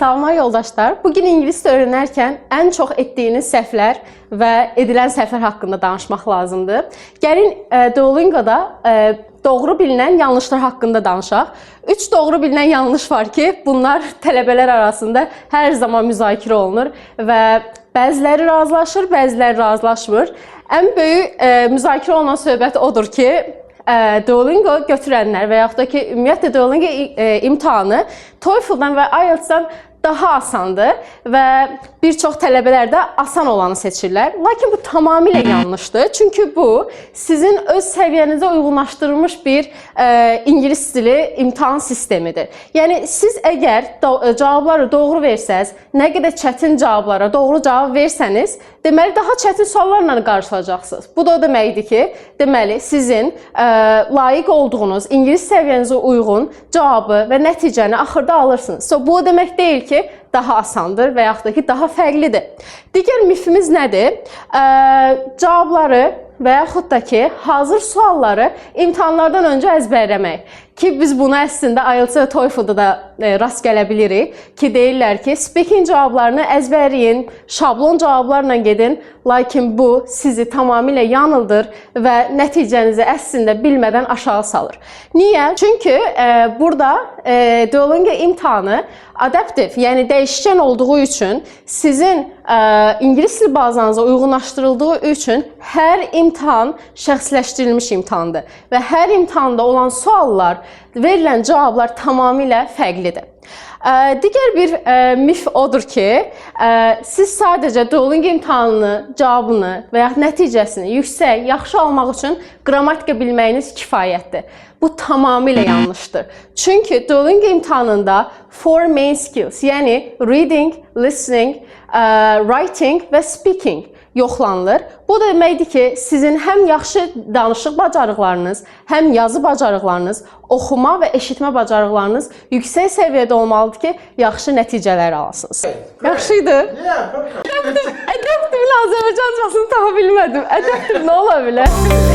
Salamlar yoldaşlar. Bugün ingilis öyrənərkən ən çox etdiyiniz səhvlər və edilən səhvlər haqqında danışmaq lazımdır. Gəlin Duolingo'da doğru bilinən yanlışlar haqqında danışaq. 3 doğru bilinən yanlış var ki, bunlar tələbələr arasında hər zaman müzakirə olunur və bəziləri razılaşır, bəziləri razılaşmır. Ən böyük müzakirə olunan söhbət odur ki, Duolingo götürənlər və yaxud da ki, ümumiyyətlə Duolingo imtahanı TOEFL-dan və IELTS-dan daha asandır və bir çox tələbələr də asan olanı seçirlər. Lakin bu tamamilə yanlışdır. Çünki bu, sizin öz səviyyənizə uyğunlaşdırılmış bir ingilis dili imtahan sistemidir. Yəni, siz əgər cavabları doğru versəz, nə qədər çətin cavablara doğru cavab versəniz, deməli, daha çətin suallarla qarşılaşacaqsınız. Bu da o deməkdir ki, deməli, sizin layiq olduğunuz, ingilis səviyyənizə uyğun cavabı və nəticəni axırda alırsınız. Bu o demək deyil ki, daha asandır və yaxud da ki, daha fərqlidir. Digər mifimiz nədir? Cavabları və yaxud da ki, hazır sualları imtahanlardan öncə əzbərləmək. Ki, biz bunu əslində IELTS və TOEFL-da da rast gələ bilirik. Ki, deyirlər ki, speaking cavablarını əzbərləyin, şablon cavablarla gedin. Lakin bu, sizi tamamilə yanıldır və nəticənizi əslində bilmədən aşağı salır. Niyə? Çünki burada Duolingo imtahanı adaptiv, yəni dəyişkən olduğu üçün, sizin ingilis dil bazanıza uyğunlaşdırıldığı üçün hər imtahan şəxsləşdirilmiş imtahandır və hər imtahanda olan suallar, verilən cavablar tamamilə fərqlidir. Digər bir mif odur ki, siz sadəcə Duolingo imtahanını, cavabını və ya nəticəsini yüksək, yaxşı almaq üçün qrammatika bilməyiniz kifayətdir. Bu tamamilə yanlışdır. Çünki Duolingo imtahanında 4 main skills, yəni reading, listening, writing və speaking yoxlanılır. Bu da deməkdir ki, sizin həm yaxşı danışıq bacarıqlarınız, həm yazı bacarıqlarınız, oxuma və eşitmə bacarıqlarınız yüksək səviyyədə olmalıdır ki, yaxşı nəticələr alasınız. Yaxşıydı? Adaptivin Azərbaycancasını tapa bilmədim. Adaptiv nə ola bilər?